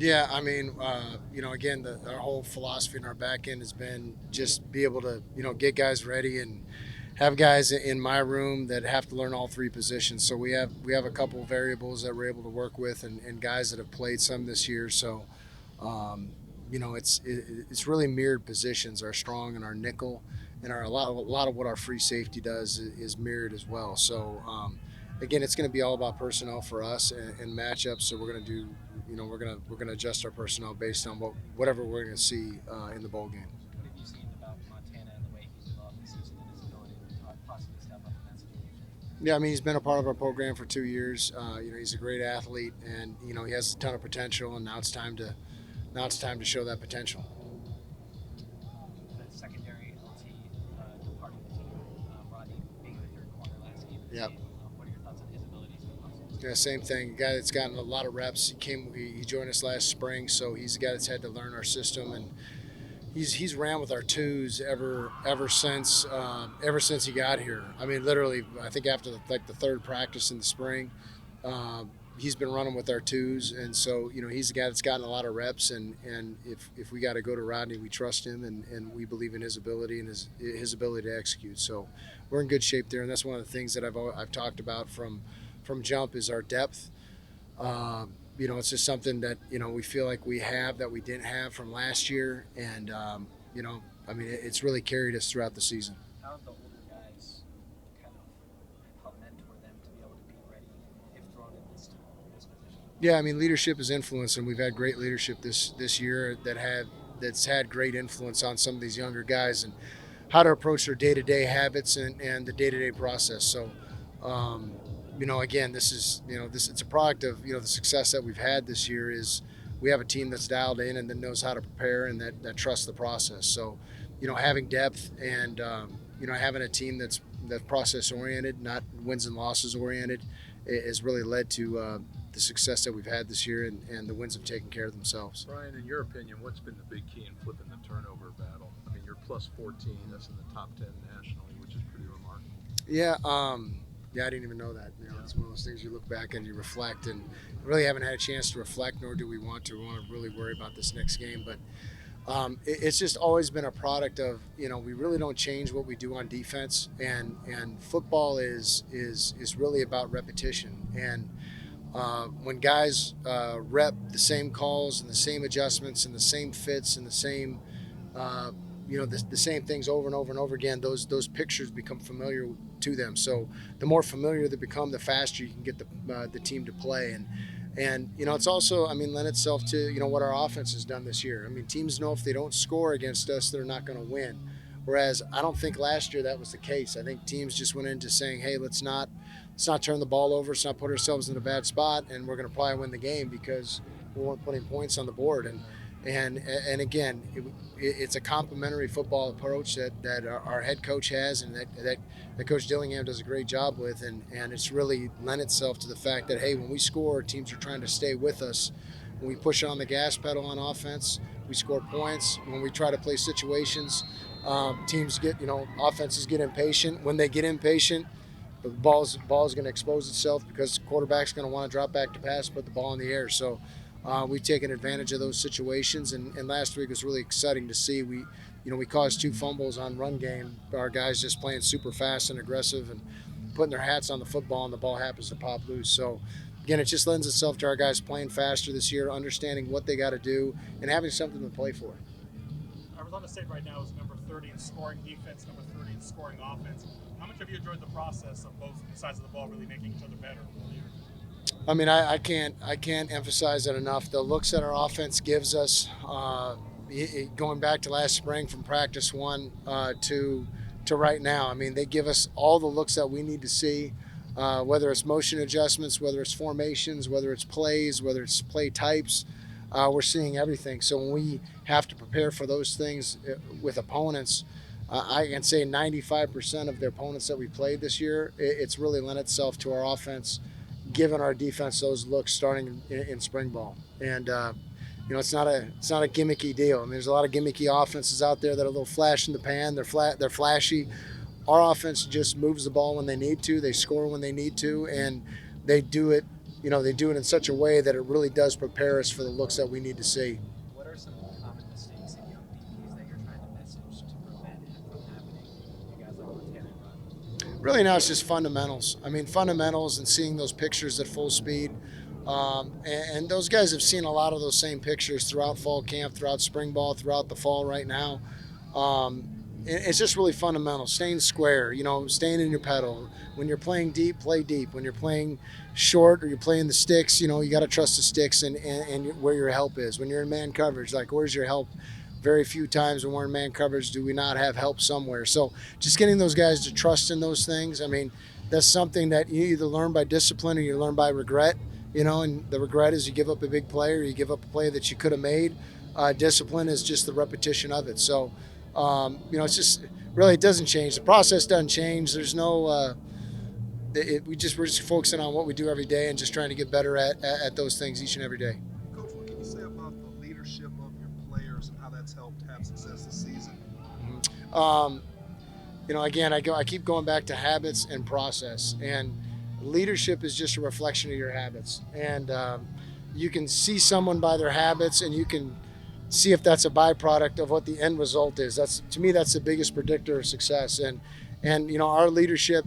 Yeah, I mean, again, our whole philosophy in our back end has been just be able to, get guys ready and have guys in my room that have to learn all three positions. So we have a couple of variables that we're able to work with, and guys that have played some this year. So, um, it's really mirrored positions. Our strong and our nickel, and a lot of what our free safety does is mirrored as well. So. Again, it's going to be all about personnel for us and matchups. So we're going to do, we're going to adjust our personnel based on whatever we're going to see in the bowl game. What have you seen about Montana and the way he's evolved this season and his ability to possibly step up in that situation? Yeah, I mean, he's been a part of our program for 2 years. He's a great athlete, and he has a ton of potential. And now it's time to show that potential. The secondary LT departing the team, Rodney being the third corner last game of the Yep. game. What are your thoughts on his abilities in the postseason? Yeah, same thing. A guy that's gotten a lot of reps. He joined us last spring, so he's a guy that's had to learn our system, and he's ran with our twos ever since he got here. I mean, literally, I think after the third practice in the spring, he's been running with our twos, and so he's a guy that's gotten a lot of reps. And if we got to go to Rodney, we trust him, and we believe in his ability and his ability to execute. So we're in good shape there, and that's one of the things that I've talked about from jump is our depth. It's just something that we feel like we have that we didn't have from last year, and I mean, it's really carried us throughout the season. How have the older guys kind of helped mentor them to be able to be ready if thrown in this position? Yeah, I mean, leadership is influence, and we've had great leadership this year that's had great influence on some of these younger guys and how to approach their day to day habits and the day to day process. So. Um, again, this it's a product of the success that we've had this year. Is we have a team that's dialed in and that knows how to prepare and that trusts the process. So, having depth and having a team that's process oriented, not wins and losses oriented, has really led to the success that we've had this year, and the wins have taken care of themselves. Brian, in your opinion, what's been the big key in flipping the turnover battle? I mean, you're plus 14. That's in the top 10 nationally, which is pretty remarkable. Yeah, yeah, I didn't even know that. It's one of those things you look back and you reflect, and really haven't had a chance to reflect, nor do we want to. We want to really worry about this next game, but it's just always been a product of we really don't change what we do on defense, and football is really about repetition. And when guys rep the same calls and the same adjustments and the same fits and the same the same things over and over and over again, those pictures become familiar to them. So the more familiar they become, the faster you can get the team to play. And it's also, I mean, lend itself to what our offense has done this year. I mean, teams know if they don't score against us, they're not going to win. Whereas I don't think last year that was the case. I think teams just went into saying, hey, let's not turn the ball over, let's not put ourselves in a bad spot, and we're going to probably win the game because we weren't putting points on the board. And again, it's a complementary football approach that our head coach has, and that Coach Dillingham does a great job with, and it's really lent itself to the fact that, hey, when we score, teams are trying to stay with us. When we push on the gas pedal on offense, we score points. When we try to play situations, offenses get impatient. When they get impatient, the ball's going to expose itself because the quarterback's going to want to drop back to pass, put the ball in the air. So we've taken advantage of those situations, and last week was really exciting to see. We caused 2 fumbles on run game. Our guys just playing super fast and aggressive and putting their hats on the football, and the ball happens to pop loose. So again, it just lends itself to our guys playing faster this year, understanding what they got to do, and having something to play for. Arizona State right now is number 30 in scoring defense, number 30 in scoring offense. How much have you enjoyed the process of both sides of the ball really making each other better over the years? I mean, I can't emphasize that enough. The looks that our offense gives us, going back to last spring from practice one to right now. I mean, they give us all the looks that we need to see, whether it's motion adjustments, whether it's formations, whether it's plays, whether it's play types. We're seeing everything. So when we have to prepare for those things with opponents, I can say 95% of the opponents that we played this year, it's really lent itself to our offense, giving our defense those looks starting in spring ball. And it's not a gimmicky deal. I mean, there's a lot of gimmicky offenses out there that are a little flash in the pan. They're flashy. Our offense just moves the ball when they need to. They score when they need to, and they do it. they do it in such a way that it really does prepare us for the looks that we need to see. What are some common mistakes in young DBs that you're trying to message to prevent it from happening? You guys like Lieutenant Run. Really now it's just fundamentals. I mean, fundamentals and seeing those pictures at full speed. And those guys have seen a lot of those same pictures throughout fall camp, throughout spring ball, throughout the fall right now. It's just really fundamental. Staying square, staying in your pedal. When you're playing deep, play deep. When you're playing short or you're playing the sticks, you got to trust the sticks and where your help is. When you're in man coverage, like where's your help? Very few times when we're in man coverage do we not have help somewhere. So just getting those guys to trust in those things. I mean, that's something that you either learn by discipline or you learn by regret. And the regret is you give up a big play or you give up a play that you could have made. Discipline is just the repetition of it. So, it's just really it doesn't change. The process doesn't change. There's no. We're just focusing on what we do every day and just trying to get better at those things each and every day. Coach, what can you say about the leadership of your players and how that's helped have success this season? Again, I keep going back to habits and process, and leadership is just a reflection of your habits. And you can see someone by their habits, and you can see if that's a byproduct of what the end result is. To me, that's the biggest predictor of success. And our leadership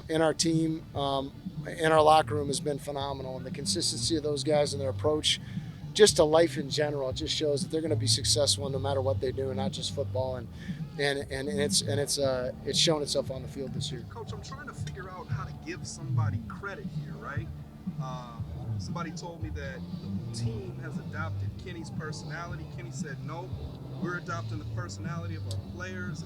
in our team, in our locker room has been phenomenal, and the consistency of those guys and their approach just to life in general, it just shows that they're going to be successful no matter what they do, and not just football. And it's shown itself on the field this year. Coach, I'm trying to figure out how to give somebody credit here, right? Somebody told me that the team has adopted Kenny's personality. Kenny said, no, we're adopting the personality of our players.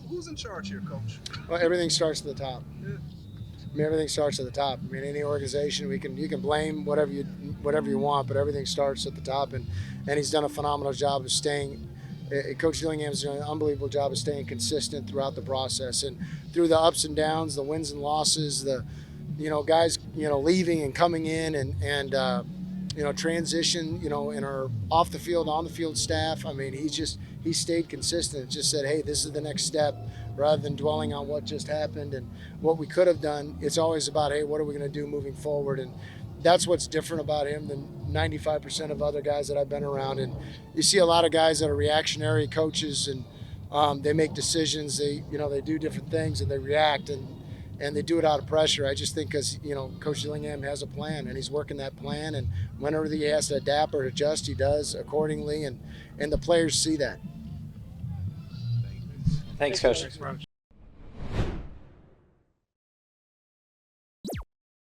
Who's in charge here, Coach? Well, everything starts at the top. Yeah. I mean, everything starts at the top. I mean, any organization, you can blame whatever you want, but everything starts at the top. And he's done a phenomenal job of staying. Coach Dillingham's done an unbelievable job of staying consistent throughout the process and through the ups and downs, the wins and losses, the guys leaving and coming in and transition in our off the field, on the field staff. I mean, he stayed consistent. Just said, hey, this is the next step, rather than dwelling on what just happened and what we could have done. It's always about, hey, what are we going to do moving forward? And that's what's different about him than 95% of other guys that I've been around. And you see a lot of guys that are reactionary coaches, and they make decisions. They do different things and they react and they do it out of pressure. I just think because Coach Dillingham has a plan and he's working that plan, and whenever he has to adapt or adjust, he does accordingly, and the players see that. Thanks, Coach. Thanks, Raj.